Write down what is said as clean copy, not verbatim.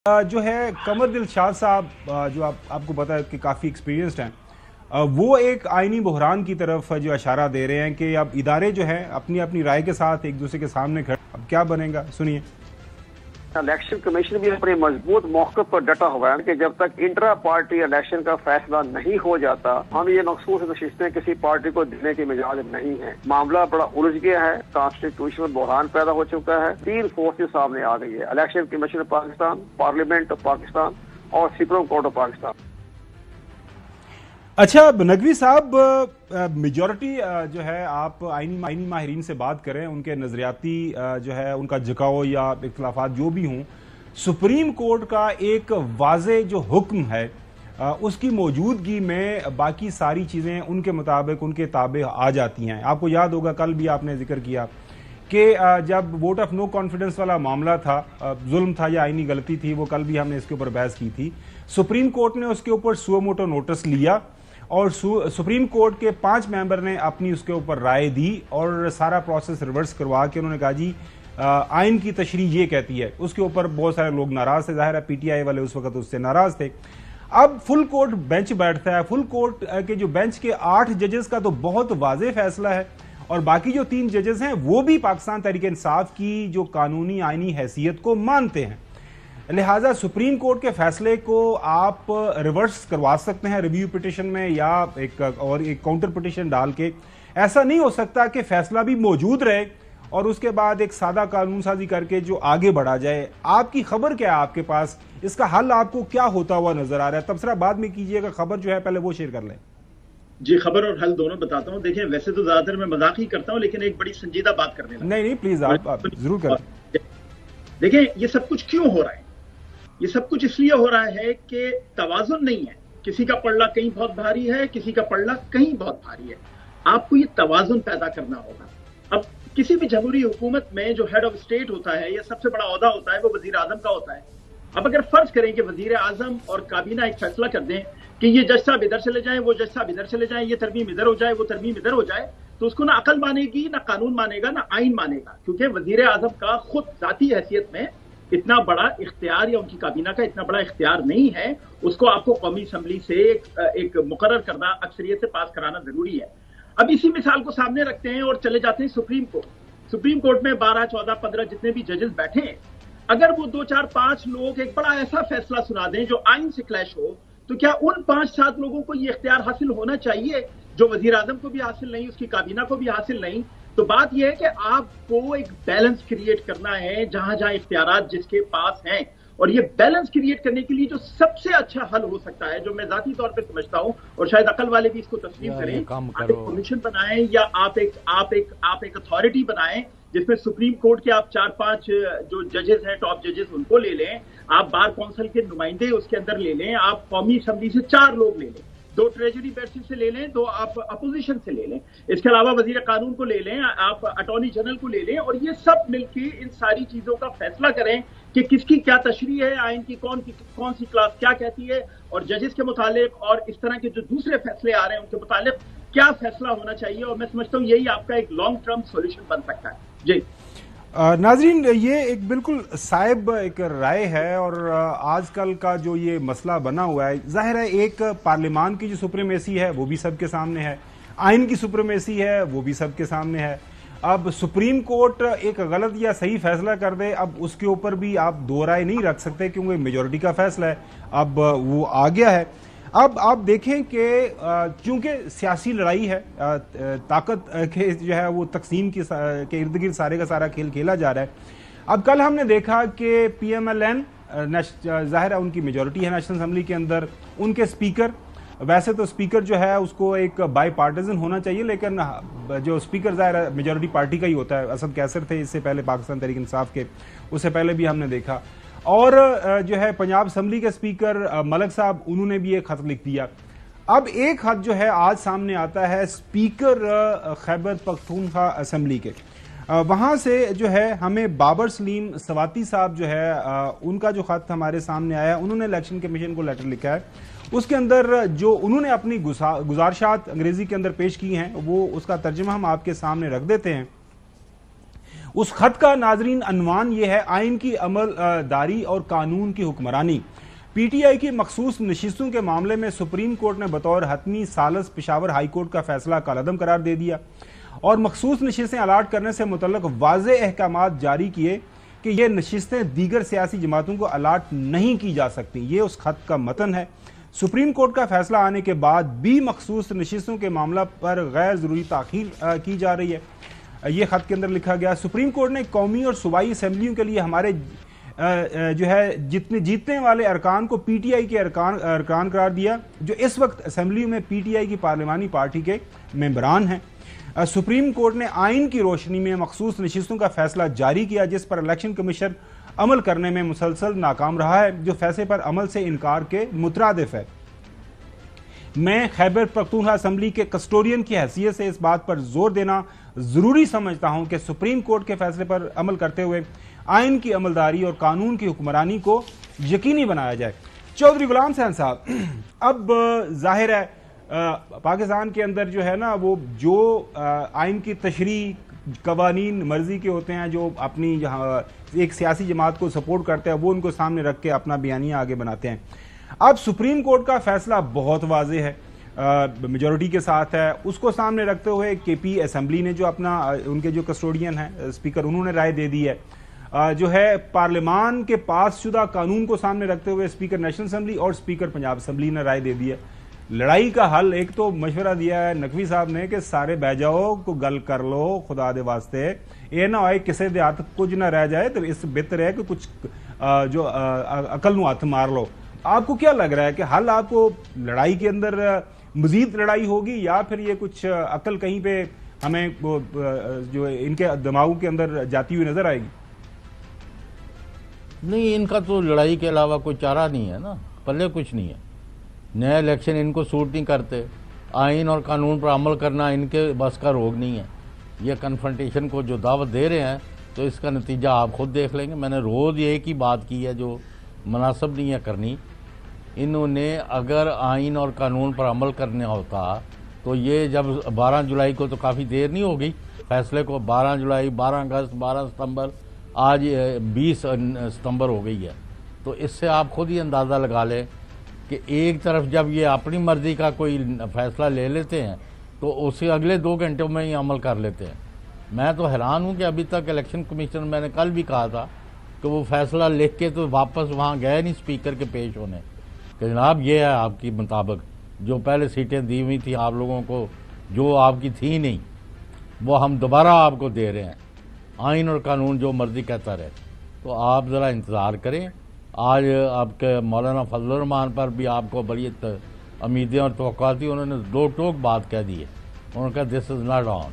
जो है कमर दिलशाद साहब, जो आपको पता है कि काफ़ी एक्सपीरियंस्ड हैं, वो एक आईनी बहरान की तरफ जो इशारा दे रहे हैं कि अब इदारे जो हैं अपनी अपनी राय के साथ एक दूसरे के सामने खड़े। अब क्या बनेगा, सुनिए। इलेक्शन कमीशन भी अपने मजबूत मौके पर डटा हुआ है कि जब तक इंट्रा पार्टी इलेक्शन का फैसला नहीं हो जाता, हम ये मखसूस नशिस्तें किसी पार्टी को देने की मिजाज नहीं है। मामला बड़ा उलझ गया है, कॉन्स्टिट्यूशनल बहरान पैदा हो चुका है, 3 फोर्सेज सामने आ गई है: election commission Pakistan, parliament of Pakistan और सुप्रीम कोर्ट ऑफ पाकिस्तान। अच्छा नकवी साहब, मेजॉरिटी जो है, आप आईनी माहिरीन से बात करें, उनके नजरियाती जो है उनका झुकाव या इख्तलाफात जो भी हों, सुप्रीम कोर्ट का एक वाज़े जो हुक्म है उसकी मौजूदगी में बाकी सारी चीज़ें उनके मुताबिक उनके ताबे आ जाती हैं। आपको याद होगा कल भी आपने जिक्र किया कि जब वोट ऑफ नो कॉन्फिडेंस वाला मामला था, जुल्म था या आईनी गलती थी, वो कल भी हमने इसके ऊपर बहस की थी। सुप्रीम कोर्ट ने उसके ऊपर सुओ मोटो नोटिस लिया और सुप्रीम कोर्ट के 5 मेंबर ने अपनी उसके ऊपर राय दी और सारा प्रोसेस रिवर्स करवा के उन्होंने कहा जी आइन की तशरीह ये कहती है। उसके ऊपर बहुत सारे लोग नाराज थे, जाहिर है पीटीआई वाले उस वक्त उससे नाराज थे। अब फुल कोर्ट बेंच बैठता है, फुल कोर्ट के जो बेंच के 8 जजेस का तो बहुत वाज़ेह फैसला है और बाकी जो 3 जजेस हैं वो भी पाकिस्तान तहरीक इंसाफ की जो कानूनी आइनी हैसियत को मानते हैं। लिहाजा सुप्रीम कोर्ट के फैसले को आप रिवर्स करवा सकते हैं रिव्यू पिटिशन में या एक काउंटर पिटिशन डाल के। ऐसा नहीं हो सकता कि फैसला भी मौजूद रहे और उसके बाद एक सादा कानून साजी करके जो आगे बढ़ा जाए। आपकी खबर क्या है आपके पास, इसका हल आपको क्या होता हुआ नजर आ रहा है? तबसरा बाद में कीजिएगा, खबर जो है पहले वो शेयर कर लें। जी, खबर और हल दोनों बताता हूँ। देखिए, वैसे तो ज्यादातर मैं मजाक ही करता हूँ, लेकिन एक बड़ी संजीदा बात करने लगा। नहीं प्लीज आप जरूर करें। देखिए, ये सब कुछ क्यों हो रहा है? ये सब कुछ इसलिए हो रहा है कि तवाजुन नहीं है। किसी का पल्ला कहीं बहुत भारी है, किसी का पल्ला कहीं बहुत भारी है। आपको ये तवाजुन पैदा करना होगा। अब किसी भी जमहूरी हुकूमत में जो हेड ऑफ स्टेट होता है या सबसे बड़ा ओहदा होता है वो वजीर आजम का होता है। अब अगर फर्ज करें कि वजीर आजम और काबीना एक फैसला कर दें कि ये जज साहब इधर चले जाएं, वो जज साहब इधर चले जाएं, ये तरमीम इधर हो जाए, वो तरमीम इधर हो जाए, तो उसको ना अकल मानेगी, ना कानून मानेगा, ना आइन मानेगा। क्योंकि वजीर आजम का खुद जाती हैसियत में इतना बड़ा इख्तियार या उनकी काबीना का इतना बड़ा इख्तियार नहीं है। उसको आपको कौमी असम्बली से एक मुकर्रर करदा अक्सरियत से पास कराना जरूरी है। अब इसी मिसाल को सामने रखते हैं और चले जाते हैं सुप्रीम कोर्ट। सुप्रीम कोर्ट में 12, 14, 15 जितने भी जजेस बैठे हैं, अगर वो 2, 4, 5 लोग एक बड़ा ऐसा फैसला सुना दें जो आइन से क्लैश हो, तो क्या उन 5-7 लोगों को ये इख्तियार हासिल होना चाहिए जो वजीर आजम को भी हासिल नहीं, उसकी काबीना को भी हासिल नहीं? तो बात यह है कि आपको एक बैलेंस क्रिएट करना है जहां जहां इख्तियारात जिसके पास हैं, और ये बैलेंस क्रिएट करने के लिए जो सबसे अच्छा हल हो सकता है, जो मैं जाती तौर पे समझता हूं और शायद अकल वाले भी इसको तस्लीम करें, आप एक कमीशन बनाएं या आप एक अथॉरिटी बनाएं जिसमें सुप्रीम कोर्ट के आप 4-5 जो जजेस हैं, टॉप जजेस, उनको ले लें। आप बार काउंसिल के नुमाइंदे उसके अंदर ले लें। आप कौमी असम्बली से 4 लोग ले लें, 2 ट्रेजरी बैठक से ले लें, 2 आप अपोजिशन से ले लें, इसके अलावा वजीर कानून को ले लें, आप अटॉर्नी जनरल को ले लें, और ये सब मिलकर इन सारी चीजों का फैसला करें कि किसकी क्या तशरीह है, आइन की कौन सी क्लास क्या कहती है, और जजेस के मुतालिक और इस तरह के जो दूसरे फैसले आ रहे हैं उनके मुतालिक क्या फैसला होना चाहिए। और मैं समझता हूँ यही आपका एक लॉन्ग टर्म सोल्यूशन बन सकता है। जी नाजरीन, ये एक बिल्कुल साहिब एक राय है और आजकल का जो ये मसला बना हुआ है, जाहिर है एक पार्लियामान की जो सुप्रीमेसी है वो भी सबके सामने है, आइन की सुप्रीमेसी है वो भी सबके सामने है। अब सुप्रीम कोर्ट एक गलत या सही फैसला कर दे, अब उसके ऊपर भी आप दो राय नहीं रख सकते क्योंकि मेजॉरिटी का फैसला है, अब वो आ गया है। अब आप देखें कि चूंकि सियासी लड़ाई है, ताकत के जो है वो तकसीम के इर्द गिर्द सारे का सारा खेल खेला जा रहा है। अब कल हमने देखा कि PMLN जाहिर है उनकी मेजॉरिटी है नेशनल असम्बली के अंदर, उनके स्पीकर, वैसे तो स्पीकर जो है उसको एक बाई पार्टिजन होना चाहिए, लेकिन जो स्पीकर जाहिर है मेजॉरिटी पार्टी का ही होता है। असद कैसर थे इससे पहले पाकिस्तान तहरीक इंसाफ के, उससे पहले भी हमने देखा। और जो है पंजाब असम्बली के स्पीकर मलिक साहब, उन्होंने भी एक खत लिख दिया। अब एक खत जो है आज सामने आता है स्पीकर खैबर पख्तूनख्वा असम्बली के, वहां से जो है हमें बाबर सलीम सवाती साहब जो है उनका जो खत हमारे सामने आया, उन्होंने इलेक्शन कमीशन को लेटर लिखा है। उसके अंदर जो उन्होंने अपनी गुजारिशात अंग्रेजी के अंदर पेश की हैं, वो उसका तर्जुमा हम आपके सामने रख देते हैं। اس خط کا ناظرین عنوان یہ ہے: آئین کی عمل داری اور قانون کی حکمرانی۔ پی ٹی آئی کی مخصوص نشستوں کے معاملے میں سپریم کورٹ نے بطور حتمی ثالث پشاور ہائی کورٹ کا فیصلہ کالعدم قرار دے دیا اور مخصوص نشستیں الاٹ کرنے سے متعلق واضح احکامات جاری کیے کہ یہ نشستیں دیگر سیاسی جماعتوں کو الاٹ نہیں کی جا سکتی۔ یہ اس خط کا متن ہے۔ سپریم کورٹ کا فیصلہ آنے کے بعد بھی مخصوص نشستوں کے معاملہ پر غیر ضروری تاخیر کی جا رہی ہے۔ یہ خط کے اندر لکھا گیا: سپریم کورٹ نے قومی اور صوبائی اسمبلیوں کے لیے ہمارے جو ہے جتنے جیتنے والے ارکان کو پی ٹی آئی کے ارکان قرار دیا جو اس وقت اسمبلیوں میں پی ٹی آئی کی پارلیمانی پارٹی کے ممبران ہیں۔ سپریم کورٹ نے آئین کی روشنی میں مخصوص نشستوں کا فیصلہ جاری کیا جس پر الیکشن کمیشن عمل کرنے میں مسلسل ناکام رہا ہے، جو فیصلے پر عمل سے انکار کے مترادف ہے۔ میں خیبر پختونخوا اسمبلی کے کسٹوڈین کی حیثیت سے اس بات پر زور دینا ضروری سمجھتا ہوں کہ سپریم کورٹ کے فیصلے پر عمل کرتے ہوئے آئین کی عملداری اور قانون کی حکمرانی کو یقینی بنایا جائے۔ چودھری غلام حسین صاحب، اب ظاہر ہے پاکستان کے اندر جو ہے نا وہ جو آئین کی تشریح قوانین مرضی کے ہوتے ہیں، جو اپنی ایک سیاسی جماعت کو سپورٹ کرتے ہیں وہ ان کو سامنے رکھ کے اپنا بیانیہ آگے بناتے ہیں۔ اب سپریم کورٹ کا فیصلہ بہت واضح ہے، میجورٹی کے ساتھ ہے، اس کو سامنے رکھتے ہوئے کے پی اسمبلی نے جو اپنا ان کے جو کسٹوڈین ہیں اسپیکر انہوں نے رائے دے دی ہے، جو ہے پارلیمان کے پاس شدہ قانون کو سامنے رکھتے ہوئے اسپیکر نیشنل اسمبلی اور اسپیکر پنجاب اسمبلی نے رائے دے دی ہے۔ لڑائی کا حل ایک تو مشورہ دیا ہے نقوی صاحب نے کہ سارے بہ جاؤ کو گل کر لو خدا دے واسطے، یہ نہ ہوئے کسی دے ہاتھ کچھ نہ رہ جائے، تو اس سے بہتر ہے کہ کچھ جو عقل نو ہاتھ مار لو۔ آپ کو کیا لگ رہا ہے کہ حل آپ کو لڑائی کے اندر مزید لڑائی ہوگی یا پھر یہ کچھ عقل کہیں پہ ہمیں جو ان کے دماغوں کے اندر جاتی ہوئی نظر آئے گی؟ نہیں، ان کا تو لڑائی کے علاوہ کوئی چارہ نہیں ہے نا، پلے کچھ نہیں ہے۔ نئے الیکشن ان کو سوٹ نہیں کرتے، آئین اور قانون پر عمل کرنا ان کے بس کا روگ نہیں ہے۔ یہ کنفرنٹیشن کو جو دعوت دے رہے ہیں تو اس کا نتیجہ آپ خود دیکھ لیں گے۔ میں نے روز ایک ہی بات کی ہے جو مناسب نہیں ہے کرنی۔ انہوں نے اگر آئین اور قانون پر عمل کرنا ہوتا تو یہ جب 12 جولائی کو تو کافی دیر نہیں ہو گئی فیصلے کو، 12 جولائی، 12 اگست، 12 ستمبر، آج 20 ستمبر ہو گئی ہے، تو اس سے آپ خود ہی اندازہ لگا لیں کہ ایک طرف جب یہ اپنی مرضی کا کوئی فیصلہ لے لیتے ہیں تو اسے اگلے 2 گھنٹوں میں ہی عمل کر لیتے ہیں۔ میں تو حیران ہوں کہ ابھی تک الیکشن کمیشن، میں نے کل بھی کہا تھا کہ وہ فیصلہ لکھ کے تو واپس وہاں گئے نہیں اسپیکر کے پیش ہونے کہ جناب یہ ہے آپ کی مطابق جو پہلے سیٹیں دی ہوئی تھیں آپ لوگوں کو، جو آپ کی تھی نہیں، وہ ہم دوبارہ آپ کو دے رہے ہیں، آئین اور قانون جو مرضی کہتا رہے۔ تو آپ ذرا انتظار کریں۔ آج آپ کے مولانا فضل الرحمان پر بھی آپ کو بڑی امیدیں اور توقعات تھی، انہوں نے دو ٹوک بات کہہ دی ہے، انہوں نے کہا دس از ناٹ آن۔